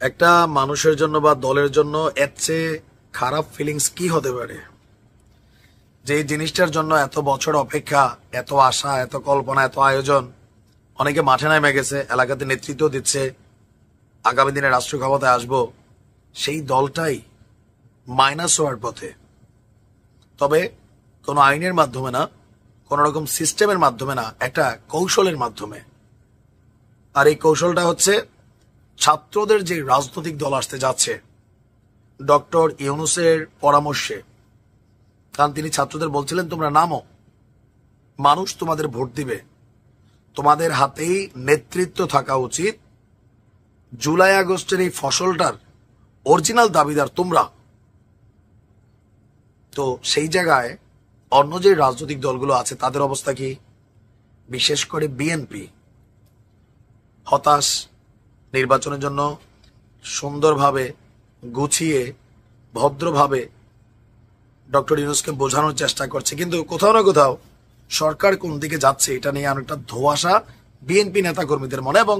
একটা মানুষের জন্য বা দলের জন্য এর চেয়ে খারাপ ফিলিংস কি হতে পারে? যে জিনিসটার জন্য এত বছর অপেক্ষা, এত আশা, এত কল্পনা, এত আয়োজন, অনেকে মাঠে নেমে গেছে, এলাকাতে নেতৃত্ব দিচ্ছে, আগামী দিনে রাষ্ট্র ক্ষমতায় আসবো, সেই দলটাই মাইনাস হওয়ার পথে। তবে কোনো আইনের মাধ্যমে না, কোন রকম সিস্টেমের মাধ্যমে না, একটা কৌশলের মাধ্যমে। আর এই কৌশলটা হচ্ছে ছাত্রদের যে রাজনৈতিক দল আসতে যাচ্ছে ডক্টর ইউনূসের পরামর্শে। কারণ তিনি ছাত্রদের বলছিলেন, তোমরা নামো, মানুষ তোমাদের ভোট দিবে, তোমাদের হাতেই নেতৃত্ব থাকা উচিত, জুলাই আগস্টের এই ফসলটার অরিজিনাল দাবিদার তোমরা। তো সেই জায়গায় অন্য যে রাজনৈতিক দলগুলো আছে তাদের অবস্থা কি? বিশেষ করে বিএনপি হতাশ, নির্বাচনের জন্য সুন্দরভাবে গুছিয়ে ভদ্রভাবে ডক্টর ইউনূসকে বোঝানোর চেষ্টা করছে, কিন্তু কোথাও না কোথাও সরকার কোন দিকে যাচ্ছে এটা নিয়ে অনেকটা ধোঁয়াশা বিএনপি নেতাকর্মীদের মনে এবং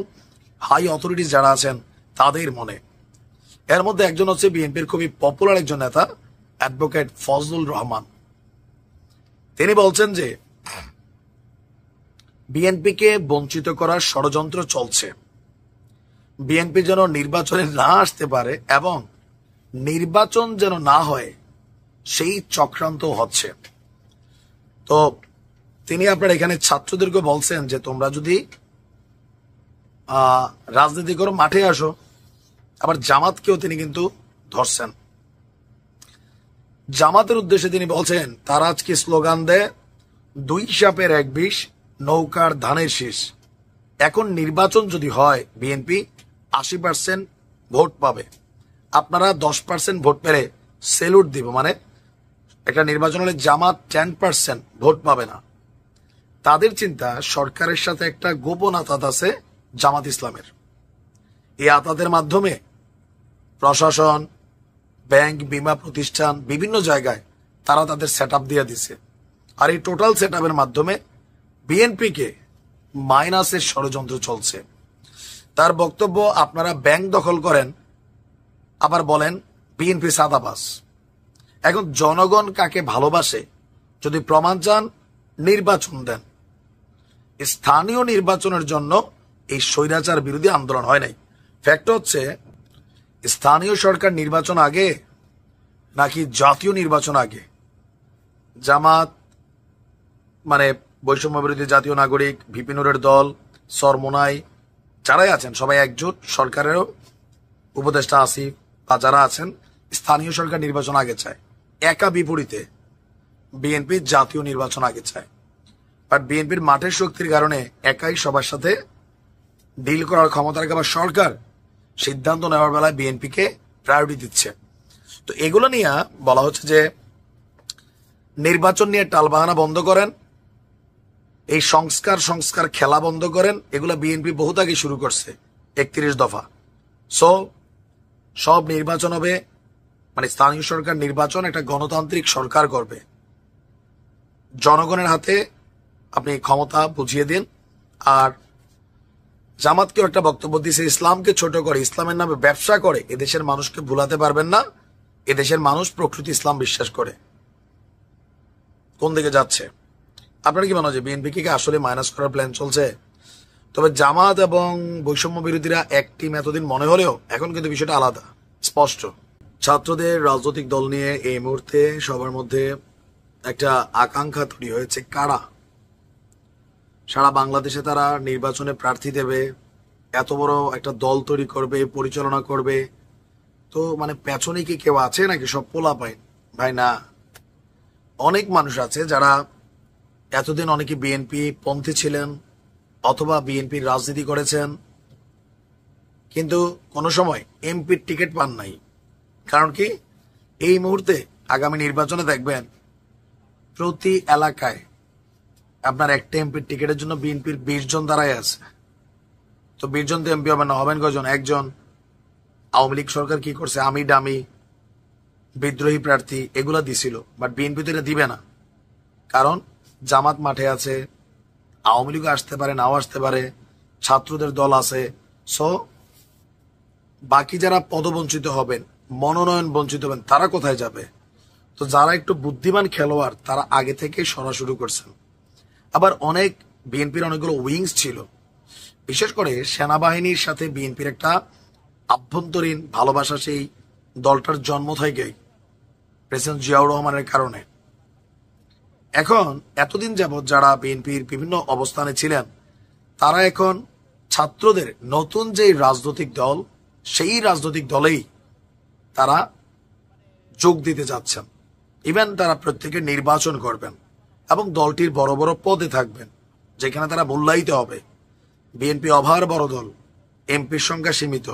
হাই অথরিটিস যারা আছেন তাদের মনে। এর মধ্যে একজন হচ্ছে বিএনপির খুবই পপুলার একজন নেতা, অ্যাডভোকেট ফজলুর রহমান। তিনি বলছেন যে বিএনপিকে বঞ্চিত করার ষড়যন্ত্র চলছে, বিএনপি যেন নির্বাচনে না আসতে পারে এবং নির্বাচন যেন না হয় সেই চক্রান্ত হচ্ছে। তো তিনি আপনার এখানে ছাত্রদেরকে বলছেন যে তোমরা যদি রাজনীতি করো মাঠে আসো। আবার জামাতকেও তিনি কিন্তু ধরছেন। জামাতের উদ্দেশ্যে তিনি বলছেন তারা আজকে স্লোগান দেয়, দুই সাপের এক বিষ, নৌকার ধানের শীষ। এখন নির্বাচন যদি হয় বিএনপি 80% ভোট পাবে, আপনারা 10% ভোট পেলে সেলুট দিব। মানে একটা নির্বাচন হলে জামাত 10% ভোট পাবে না। তাদের চিন্তা সরকারের সাথে একটা গোপন আতাত আছে জামাত ইসলামের। এই আতাতের মাধ্যমে প্রশাসন, ব্যাংক, বিমা প্রতিষ্ঠান, বিভিন্ন জায়গায় তারা তাদের সেট আপ দিয়ে দিছে। আর এই টোটাল সেট আপের মাধ্যমে বিএনপিকে মাইনাসের ষড়যন্ত্র চলছে। তার বক্তব্য, আপনারা ব্যাংক দখল করেন আবার বলেন বিএনপি সাদাবাস। এখন জনগণ কাকে ভালোবাসে যদি প্রমাণ চান নির্বাচন দেন। স্থানীয় নির্বাচনের জন্য এই স্বৈরাচার বিরোধী আন্দোলন হয় নাই। ফ্যাক্ট হচ্ছে স্থানীয় সরকার নির্বাচন আগে নাকি জাতীয় নির্বাচন আগে? জামাত মানে বৈষম্য বিরোধী জাতীয় নাগরিক, ভিপি নুরের দল, সরমোনাই যারাই আছেন সবাই একজোট, সরকারেরও উপদেষ্টা আসিফ বা যারা আছেন স্থানীয় সরকার নির্বাচন আগে চায়। একা বিপরীতে বিএনপি জাতীয় নির্বাচন আগে চায়। বাট বিএনপির মাঠের শক্তির কারণে একাই সবার সাথে ডিল করার ক্ষমতা রাখে, আবার সরকার সিদ্ধান্ত নেওয়ার বেলায় বিএনপিকে প্রায়োরিটি দিচ্ছে। তো এগুলো নিয়ে বলা হচ্ছে যে নির্বাচন নিয়ে টালবাহানা বন্ধ করেন, এই সংস্কার খেলা বন্ধ করেন। এগুলো বিএনপি বহুত আগে শুরু করছে, 31 দফা। সব নির্বাচন হবে, মানে স্থানীয় সরকার নির্বাচন একটা গণতান্ত্রিক সরকার করবে। জনগণের হাতে আপনি ক্ষমতা বুঝিয়ে দিন। আর জামাতকেও একটা বক্তব্য দিয়েছে, ইসলামকে ছোট করে, ইসলামের নামে ব্যবসা করে এদেশের মানুষকে ভুলাতে পারবেন না। এদেশের মানুষ প্রকৃতি ইসলাম বিশ্বাস করে। কোন দিকে যাচ্ছে? আপনার কি মনে হয় বিএনপি কি আসলে মাইনাস করার প্ল্যান চলছে? তবে জামাত এবং বৈষম্য বিরোধীরা এক টিম এতদিন মনে হলেও এখন কিন্তু বিষয়টা আলাদা, স্পষ্ট। ছাত্রদের রাজনৈতিক দল নিয়ে এই মুহূর্তে সবার মধ্যে একটা আকাঙ্ক্ষা তৈরি হয়েছে, কারা সারা বাংলাদেশে তারা নির্বাচনে প্রার্থী দেবে, এত বড় একটা দল তৈরি করবে, পরিচালনা করবে। তো মানে পেছনে কি কেউ আছে নাকি সব পোলা পায়? ভাই না, অনেক মানুষ আছে যারা এতদিন অনেকে বিএনপি পন্থী ছিলেন অথবা বিএনপির রাজনীতি করেছেন, কিন্তু কোনো সময় এমপির টিকিট পান নাই। কারণ কি, এই মুহূর্তে আগামী নির্বাচনে দেখবেন প্রতি এলাকায় আপনার একটা এমপির টিকিটের জন্য বিএনপির 20 জন দাঁড়ায় আছে। তো 20 জন তো এমপি হবেন না, হবেন কয়জন? একজন। আওয়ামী লীগ সরকার কি করছে, আমি ডামি বিদ্রোহী প্রার্থী এগুলা দিছিল, বাট বিএনপি তো এটা দিবে না। কারণ জামাত মাঠে আছে, আওয়ামী লীগ আসতে পারে, নাও আসতে পারে, ছাত্রদের দল আছে। সো বাকি যারা পদবঞ্চিত হবেন, মনোনয়ন বঞ্চিত হবেন, তারা কোথায় যাবে? তো যারা একটু বুদ্ধিমান খেলোয়াড় তারা আগে থেকে সরা শুরু করছেন। আবার অনেক বিএনপির অনেকগুলো উইংস ছিল, বিশেষ করে সেনাবাহিনীর সাথে বিএনপির একটা আভ্যন্তরীণ ভালোবাসা, সেই দলটার জন্ম থেকেই প্রেসিডেন্ট জিয়াউর রহমানের কারণে। এখন এতদিন যাবৎ যারা বিএনপির বিভিন্ন অবস্থানে ছিলেন তারা এখন ছাত্রদের নতুন যে রাজনৈতিক দল, সেই রাজনৈতিক দলেই তারা যোগ দিতে যাচ্ছেন। ইভেন তারা প্রত্যেকে নির্বাচন করবেন এবং দলটির বড় বড় পদে থাকবেন, যেখানে তারা মূল্যায়িত হবে। বিএনপি ওভার বড় দল, এমপির সংখ্যা সীমিত,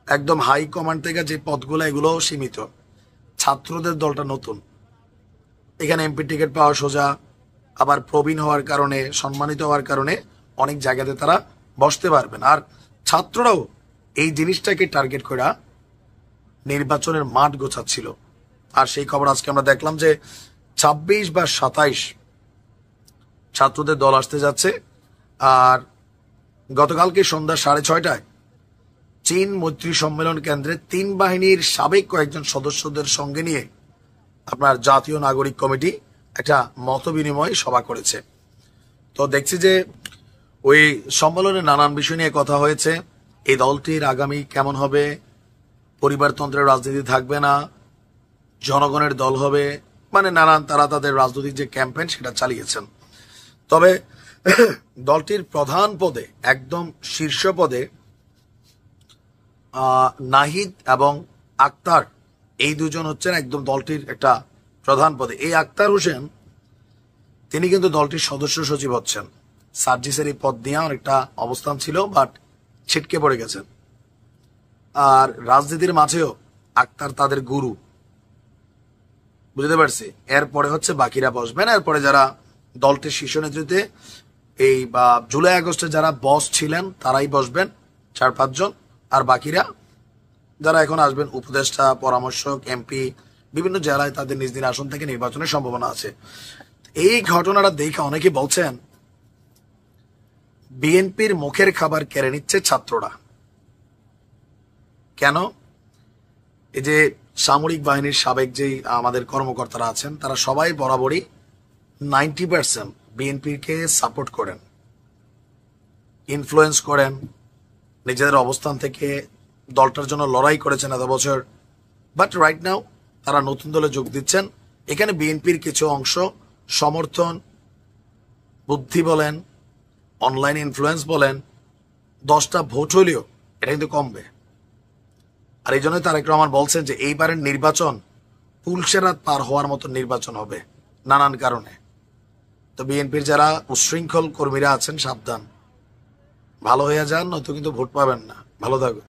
একদম হাই কমান্ড থেকে যে পদগুলো এগুলো সীমিত। ছাত্রদের দলটা নতুন, এখানে এমপি টিকিট পাওয়া সোজা, আবার প্রবীণ হওয়ার কারণে, সম্মানিত হওয়ার কারণে অনেক জায়গাতে তারা বসতে পারবেন। আর ছাত্ররাও এই জিনিসটাকে টার্গেট করে নির্বাচনের মাঠ গোছাচ্ছিল। আর সেই খবর আজকে আমরা দেখলাম যে 26 বা 27 ছাত্রদের দল আসতে যাচ্ছে। আর গতকালকে সন্ধ্যা 6:30টায় চীন মৈত্রী সম্মেলন কেন্দ্রে 3 বাহিনীর সাবেক কয়েকজন সদস্যদের সঙ্গে নিয়ে আপনার জাতীয় নাগরিক কমিটি একটা মত বিনিময় সভা করেছে। তো দেখছি যে ওই সম্মেলনে নানান বিষয় নিয়ে কথা হয়েছে। এই দলটির আগামী কেমন হবে, পরিবারতন্ত্রের রাজনীতি থাকবে না, জনগণের দল হবে, মানে নানান তারা তাদের রাজনৈতিক যে ক্যাম্পেইন সেটা চালিয়েছেন। তবে দলটির প্রধান পদে, একদম শীর্ষ পদে নাহিদ এবং আক্তার, এই দুজন হচ্ছেন একদম দলটির একটা প্রধান পদে। এই আক্তার হোসেন তিনি কিন্তু দলটির সদস্য সচিব হচ্ছেন। সার্জিসের এই পদ নিয়ে অনেকটা অবস্থান ছিল, বাট ছিটকে পড়ে গেছেন। আর রাজনীতির মাঝেও আক্তার তাদের গুরু, বুঝতে পারছি। এরপরে হচ্ছে বাকিরা বসবেন, এরপরে যারা দলটির শীর্ষ নেতৃত্বে এই বা জুলাই আগস্টে যারা বস ছিলেন তারাই বসবেন, 4-5 জন। আর বাকিরা যারা এখন আসবেন, উপদেষ্টা, পরামর্শক, এমপি, বিভিন্ন জেলায় তাদের নিজ নিজ আসন থেকে নির্বাচনের সম্ভাবনা আছে। এই ঘটনাটা দেখে অনেকে বলছেন বিএনপির মুখের খাবার কেড়ে নিচ্ছে ছাত্ররা। কেন? এই যে সামরিক বাহিনীর সাবেক যেই আমাদের কর্মকর্তারা আছেন তারা সবাই বরাবরই 90% বিএনপিকে সাপোর্ট করেন, ইনফ্লুয়েন্স করেন, নিজেদের অবস্থান থেকে দলটার জন্য লড়াই করেছেন এত বছর। বাট রাইট নাও তারা নতুন দলে যোগ দিচ্ছেন। এখানে বিএনপির কিছু অংশ সমর্থন, বুদ্ধি বলেন, অনলাইন ইনফ্লুয়েন্স বলেন, 10টা ভোট হলেও এটা কিন্তু কমবে। আর এই জন্যই তারেক রহমান বলছেন যে এইবারের নির্বাচন পুলসেরাত পার হওয়ার মতো নির্বাচন হবে নানান কারণে। তো বিএনপির যারা উশৃঙ্খল কর্মীরা আছেন সাবধান, ভালো হয়ে যান, নয়তো কিন্তু ভোট পাবেন না। ভালো থাকুন।